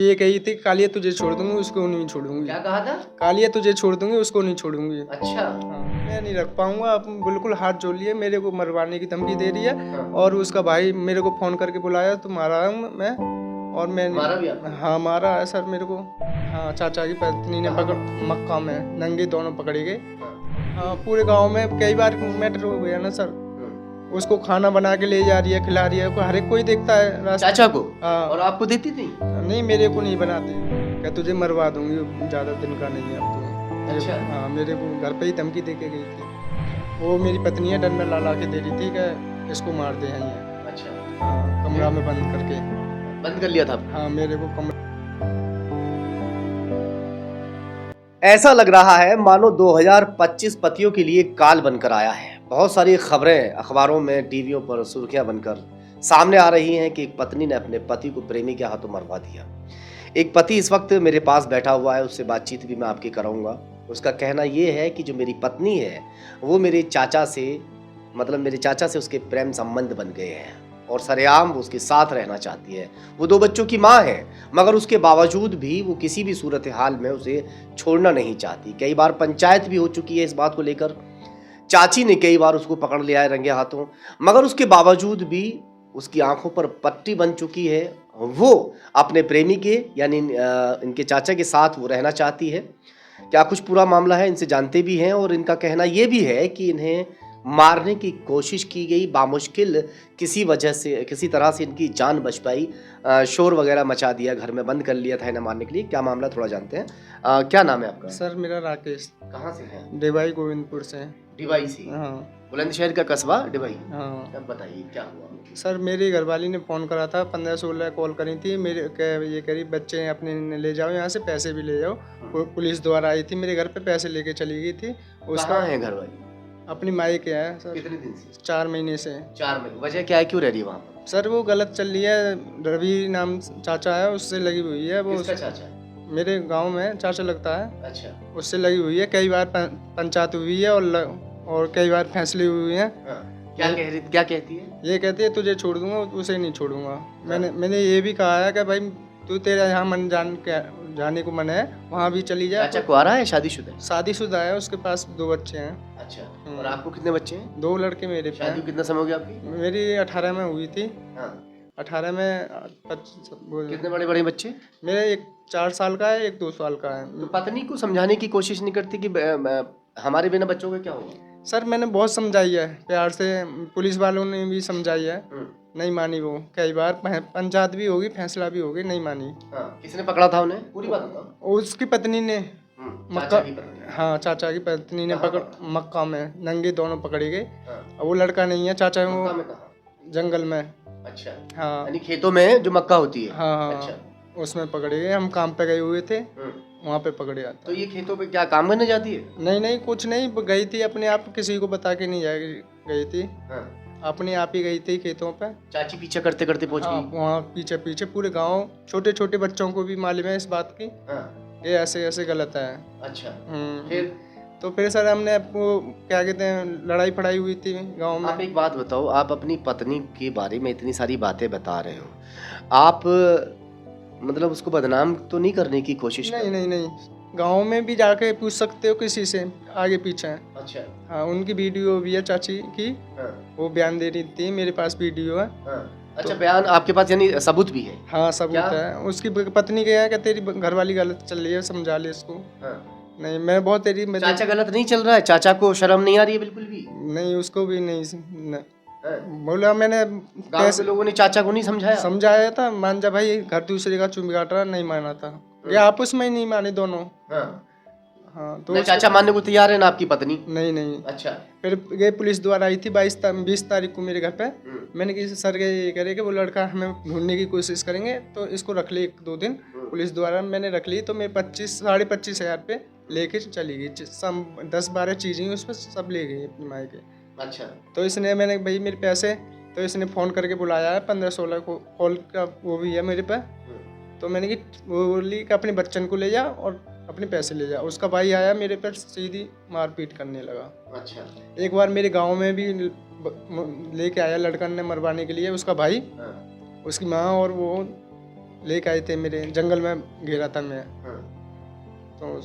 ये कही थी कालिया तुझे छोड़ दूंगी उसको नहीं छोड़ूंगी। क्या कहा था? कालिया तुझे छोड़ दूंगी उसको नहीं छोड़ूंगी। अच्छा। हाँ, मैं नहीं रख पाऊंगा। आप बिल्कुल हाथ जोड़ लिए, मेरे को मरवाने की धमकी दे रही है। हाँ। और उसका भाई मेरे को फोन करके बुलाया तो मारा हूँ मैं। और मैं मारा भी आपको? हाँ मारा है सर मेरे को। हाँ चाचा की पत्नी ने पकड़, मक्का में नंगे दोनों पकड़े गए। हाँ पूरे गांव में कई बार मैटर हो गया ना सर। उसको खाना बना के ले जा रही है, खिला रही है, हर एक कोई देखता है रास्ते। चाचा को? हाँ। और आपको देती थी? नहीं मेरे को नहीं बनाती, क्या तुझे मरवा दूंगी, ज़्यादा दिन का नहीं है अब तो। अच्छा। हाँ मेरे को घर पे ही धमकी दे के गई थी। वो मेरी पत्नी है, डंडा ला के दे रही थी कि इसको मार दे हैं ये। अच्छा। हाँ कमरा में बंद करके। बंद कर लिया था? हाँ मेरे को कमरा। ऐसा लग रहा है मानो 2025 पतियों के लिए काल बनकर आया है। बहुत सारी खबरें अखबारों में, टीवियों पर सुर्खियां बनकर सामने आ रही हैं कि एक पत्नी ने अपने पति को प्रेमी के हाथों मरवा दिया। एक पति इस वक्त मेरे पास बैठा हुआ है, उससे बातचीत भी मैं आपकी कराऊंगा। उसका कहना यह है कि जो मेरी पत्नी है वो मेरे चाचा से उसके प्रेम संबंध बन गए हैं और सरेआम वो उसके साथ रहना चाहती है। वो 2 बच्चों की माँ है, मगर उसके बावजूद भी वो किसी भी सूरत हाल में उसे छोड़ना नहीं चाहती। कई बार पंचायत भी हो चुकी है इस बात को लेकर। चाची ने कई बार उसको पकड़ लिया है रंगे हाथों, मगर उसके बावजूद भी उसकी आंखों पर पट्टी बन चुकी है। वो अपने प्रेमी के यानी इनके चाचा के साथ वो रहना चाहती है। क्या कुछ पूरा मामला है इनसे जानते भी हैं, और इनका कहना यह भी है कि इन्हें मारने की कोशिश की गई, बामुश्किल किसी तरह से इनकी जान बच पाई। शोर वगैरह मचा दिया, घर में बंद कर लिया था इन्हें मारने के लिए। क्या मामला थोड़ा जानते हैं। क्या नाम है आपका? सर मेरा राकेश। कहाँ से हैं? डिवाई गोविंदपुर से। डिवाई से? हाँ। बुलंदशहर का कस्बा डिवाई। हाँ। अब बताइए क्या हुआ? सर मेरी घरवाली ने फ़ोन करा था, 15-16 कॉल करी थी मेरे, ये करी बच्चे अपने ले जाओ यहाँ से, पैसे भी ले जाओ। पुलिस द्वारा आई थी मेरे घर पे, पैसे लेके चली गई थी। कहाँ है घर वाली? अपनी माई के है सर। कितने दिन से? 4 महीने से। 4 महीने? वजह क्या है, क्यों रह रही है वहाँ पर? सर वो गलत चल रही है, रवि नाम चाचा है, उससे लगी हुई है वो। किसका चाचा? मेरे गांव में चाचा लगता है। अच्छा। उससे लगी हुई है, कई बार पंचायत हुई है और कई बार फैसले हुए हैं। हाँ। क्या कहती है? ये कहती है तुझे छोड़ दूंगा, उसे नहीं छोड़ूंगा। मैंने ये भी कहा है कि भाई तू, तेरा यहाँ मन जाने को मन है वहाँ भी चली जा। चाचा कुआरा है, शादीशुदा? शादीशुदा है, उसके पास 2 बच्चे हैं। अच्छा। और आपको कितने बच्चे हैं? 2 लड़के मेरे पे शादी हैं। को कितना समय हो गया आपकी? मेरी 18 में हुई थी। हाँ। 18 में कितने बड़े बड़े बच्चे? मेरे एक 4 साल का है, एक 2 साल का है। तो पत्नी को समझाने की कोशिश नहीं करती कि हमारे बिना बच्चों का क्या होगा? सर मैंने बहुत समझाई है प्यार से, पुलिस वालों ने भी समझाई है, नहीं मानी वो। कई बार पंचायत भी होगी, फैसला भी होगी, नहीं मानी। हाँ। किसने पकड़ा था उन्हें, पूरी बात बताओ। उसकी पत्नी ने, चाचा की पत्नी? हाँ चाचा की पत्नी ने पकड़, मक्का में नंगे दोनों पकड़े गए। हाँ। वो लड़का नहीं है चाचा, वो मक्का में कहाँ? जंगल में। अच्छा। हाँ यानी खेतों में जो मक्का होती है? हाँ हाँ। अच्छा। उसमें पकड़े गए, हम काम पे गए हुए थे, वहाँ पे पकड़े जाता। तो ये खेतों पे क्या काम करने जाती है? नहीं कुछ नहीं, गई थी अपने आप, किसी को बता के नहीं गई थी। हाँ। अपने आप ही गई थी खेतों पे। चाची पीछे करते करते पहुंच हाँ, गई? वहाँ पीछे पूरे गांव, छोटे छोटे बच्चों को भी मालूम है इस बात की। हाँ। ये ऐसे गलत है। अच्छा। तो फिर सर हमने वो क्या कहते हैं, लड़ाई फड़ाई हुई थी गांव में। आप एक बात बताओ, आप अपनी पत्नी के बारे में इतनी सारी बातें बता रहे हो, आप मतलब उसको बदनाम तो नहीं करने की कोशिश कर? नहीं, गांव में भी जाके पूछ सकते हो किसी से, आगे पीछे। अच्छा। हाँ उनकी वीडियो भी है चाची की। हाँ। वो बयान दे रही थी, मेरे पास वीडियो है। हाँ। अच्छा, बयान आपके पास, यानी सबूत भी है? हाँ सबूत क्या? है। उसकी पत्नी क्या है कि तेरी घरवाली गलत चल रही है, समझा ले इसको। हाँ। नहीं मैं बहुत चाचा गलत नहीं चल रहा है? चाचा को शर्म नहीं आ रही है बिल्कुल भी? नहीं उसको भी नहीं हाँ। बोला मैंने, गाँव के लोगों ने चाचा को नहीं समझाया था, मान जा भाई, घर दूसरे का चुम काट रहा, नहीं माना था। ये आपस में ही नहीं माने दोनों। हाँ तो चाचा मानने को तैयार है ना आपकी पत्नी? नहीं। अच्छा। फिर ये पुलिस द्वारा आई थी 20 तारीख को मेरे घर पे। मैंने किसी सर के ये करे कि वो लड़का हमें ढूंढने की कोशिश करेंगे, तो इसको रख ले 1-2 दिन। पुलिस द्वारा मैंने रख ली, तो मैं 25-25 हज़ार पे लेके चली गई। 10-12 चीज़ें उस पर सब ले गई अपनी माई के। अच्छा। तो इसने, मैंने भाई मेरे पैसे, तो इसने फ़ोन करके बुलाया है 15-16 को कॉल का वो भी है मेरे पे। तो मैंने कि वो बोली कि अपने बच्चन को ले जा और अपने पैसे ले जा। उसका भाई आया मेरे पर, सीधी मारपीट करने लगा। अच्छा। एक बार मेरे गांव में भी लेके आया लड़का ने मरवाने के लिए, उसका भाई, उसकी माँ और वो लेके आए थे मेरे, जंगल में घेरा था मैं। तो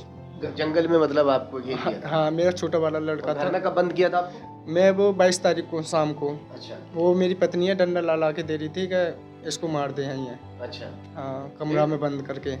जंगल में मतलब आपको ये किया था? हाँ, मेरा छोटा वाला लड़का और घर था। में कब बंद किया था आपको? मैं वो 22 तारीख को शाम को, अच्छा वो मेरी पत्नी है डंडा ला के दे रही थी कि इसको मार दे यहाँ ये। अच्छा, हाँ, कमरा में बंद करके।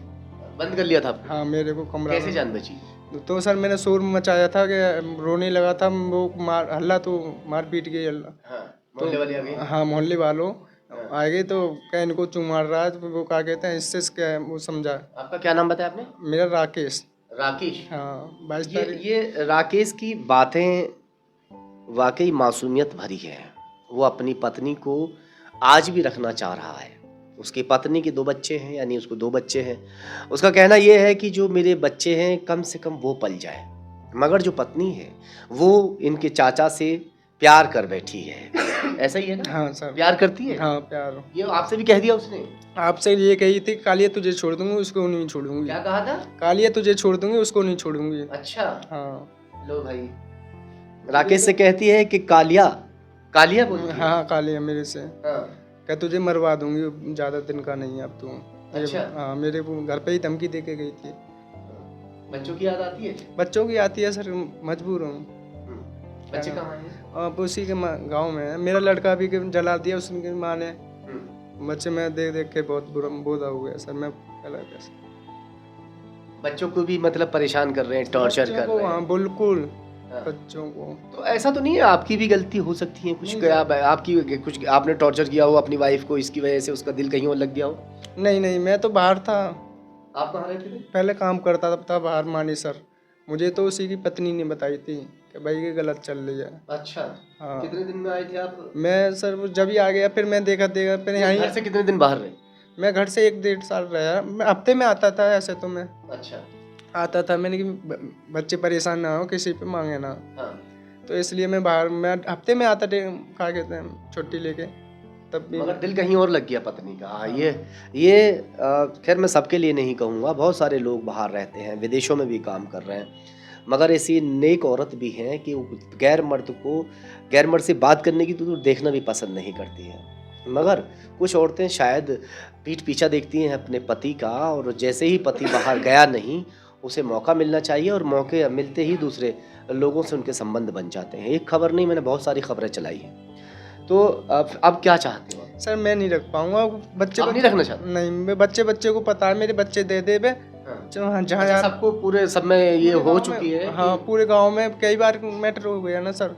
बंद कर लिया था आपको? हाँ, मेरे को कमरा कैसे में। जान बची? तो सर मैंने शोर मचाया था कि रोने लगा था वो, मार हल्ला तो मार पीट गई हल्ला। हाँ, मोहल्ले वाले आ गए? हाँ, मोहल्ले वालों हाँ। आ गए तो क्या इनको चू मार रहा है, तो वो क्या कहते हैं इससे क्या है वो समझा। आपका क्या नाम बताया आपने? मेरा राकेश। राकेश। हाँ, 22 ये तारीख। ये राकेश की बातें वाकई मासूमियत भरी है। वो अपनी पत्नी को आज भी रखना चाह रहा है। उसकी पत्नी के 2 बच्चे हैं, यानी उसको 2 बच्चे हैं। उसका कहना ये है कि जो मेरे बच्चे हैं कम से कम वो पल जाए, मगर जो पत्नी है वो इनके चाचा से प्यार कर बैठी है। ऐसा ही है ना? हाँ सर। प्यार करती है? हाँ, प्यार। ये आपसे भी कह दिया उसने? आपसे ये कही थी कालिया तुझे छोड़ दूंगी, उसको नहीं छोड़ूंगी। क्या कहा था? कालिया तुझे छोड़ दूंगी, उसको नहीं छोड़ूंगी। अच्छा, हाँ। लो भाई, राकेश से कहती है कि कालिया, कालिया बोलती है? हाँ, कालिया मेरे से हाँ। क्या तुझे मरवा दूंगी, ज्यादा दिन का नहीं है अब तू। अच्छा। हाँ, मेरे को घर पे ही धमकी दे के गई थी। बच्चों की याद आती है? बच्चों की आती है सर, मजबूर हूँ। बच्चे कहाँ हैं? अब उसी के गांव में है। मेरा लड़का भी जला दिया उसकी माँ ने। बच्चे मैं देख देख के बहुत बुरा बोधा हो गया सर। मैं कैसे बच्चों को भी मतलब परेशान कर रहे हैं, टॉर्चर कर रहे हैं? हाँ, बिल्कुल। हाँ। बच्चों को तो ऐसा तो नहीं है आपकी भी गलती हो सकती है कुछ? आपकी कुछ आपने टॉर्चर किया हो अपनी वाइफ को, इसकी वजह से उसका दिल कहीं और लग गया हो? नहीं, मैं तो बाहर था। आप कहाँ रहते थे? पहले काम करता था बाहर मानी सर। मुझे तो उसी की पत्नी ने बताई थी कि भाई ये गलत चल रही है। अच्छा। हाँ। कितने दिन में आए थे आप? मैं सर वो जब ही आ गया, फिर मैं देखा फिर यहीं। घर से कितने दिन बाहर रहे? मैं घर से 1-1.5 साल रहा। मैं हफ्ते में आता था, ऐसे तो मैं अच्छा। आता था। मैंने कि बच्चे परेशान ना हो, किसी पे मांगे ना। हाँ। तो इसलिए मैं हफ्ते में आता थे, क्या कहते हैं, छुट्टी लेके। तब भी मगर दिल कहीं और लग गया पत्नी का। हाँ, ये खैर मैं सबके लिए नहीं कहूँगा, बहुत सारे लोग बाहर रहते हैं, विदेशों में भी काम कर रहे हैं, मगर ऐसी नेक औरत भी हैं कि वो गैर मर्द से बात करने की तो देखना भी पसंद नहीं करती हैं। मगर कुछ औरतें शायद पीठ पीछा देखती हैं अपने पति का, और जैसे ही पति बाहर गया नहीं, उसे मौका मिलना चाहिए, और मौके मिलते ही दूसरे लोगों से उनके संबंध बन जाते हैं। एक खबर नहीं, मैंने बहुत सारी खबरें चलाई हैं। तो अब क्या चाहते हो? सर मैं नहीं रख पाऊंगा बच्चे। आप नहीं रखना चाहते? नहीं, मैं बच्चे को पता है, मेरे बच्चे दे दे बे। हाँ। जहाँ अच्छा, सबको पूरे सब में ये हो चुकी है? हाँ, पूरे गांव में कई बार मैटर हो गया ना सर।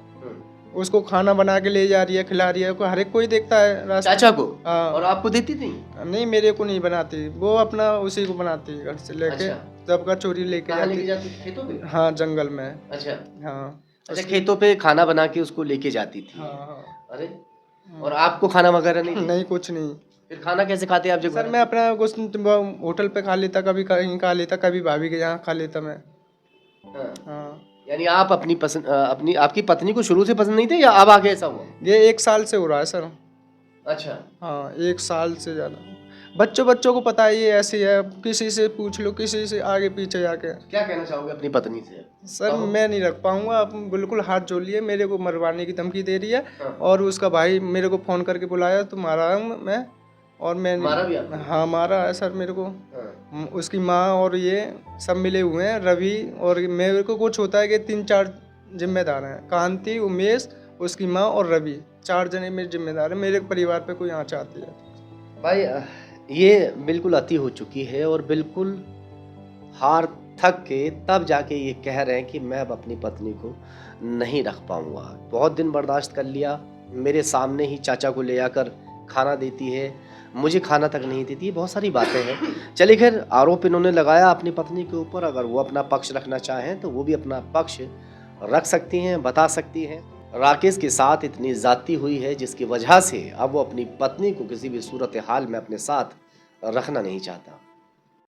उसको खाना बना के ले जा रही है, खिला रही है, हर एक कोई देखता है रास्ते। चाचा को? हाँ। और आपको देती नहीं? नहीं, मेरे को नहीं बनाती, वो अपना उसी को बनाती है घर से लेके। जब का चोरी लेके जाती थी खेतों पे? हाँ, जंगल में। अच्छा। हाँ। अच्छा, खेतों पे खाना बना के उसको लेके जाती थी? हाँ। अरे, और आपको खाना वगैरह नहीं? नहीं, कुछ नहीं। फिर खाना कैसे खाते आप? जब सर मैं अपना कुछ होटल पे खा लेता, कभी कहीं खा लेता, कभी भाभी के यहाँ खा लेता मैं। हाँ। यानी आप अपनी आपकी पत्नी को शुरू से पसंद नहीं थे, या अब आगे ऐसा हुआ? ये 1 साल से हो रहा है सर। अच्छा। हाँ, 1 साल से ज़्यादा। बच्चों को पता है ये ऐसी है, किसी से पूछ लो, किसी से आगे पीछे जाके। क्या कहना चाहोगे अपनी पत्नी से? सर मैं नहीं रख पाऊंगा, आप बिल्कुल हाथ जोड़ लिए। मेरे को मरवाने की धमकी दे रही है। हाँ। और उसका भाई मेरे को फ़ोन करके बुलाया तो मारा हूँ मैं। और मैं मारा भी आपने? हाँ, मारा है सर मेरे को। हाँ। उसकी माँ और ये सब मिले हुए हैं, रवि। और मेरे को कुछ होता है कि 3-4 जिम्मेदार हैं, कांति, उमेश, उसकी माँ और रवि, 4 जने मेरे जिम्मेदार हैं। मेरे परिवार पे कोई आँच आती है भाई। ये बिल्कुल अति हो चुकी है, और बिल्कुल हार थक के तब जाके ये कह रहे हैं कि मैं अब अपनी पत्नी को नहीं रख पाऊंगा। बहुत दिन बर्दाश्त कर लिया, मेरे सामने ही चाचा को ले आकर खाना देती है, मुझे खाना तक नहीं देती, बहुत सारी बातें हैं। चलिए खैर, आरोप इन्होंने लगाया अपनी पत्नी के ऊपर। अगर वो अपना पक्ष रखना चाहें तो वो भी अपना पक्ष रख सकती हैं, बता सकती हैं। राकेश के साथ इतनी ज़्यादती हुई है जिसकी वजह से अब वो अपनी पत्नी को किसी भी सूरत हाल में अपने साथ रखना नहीं चाहता।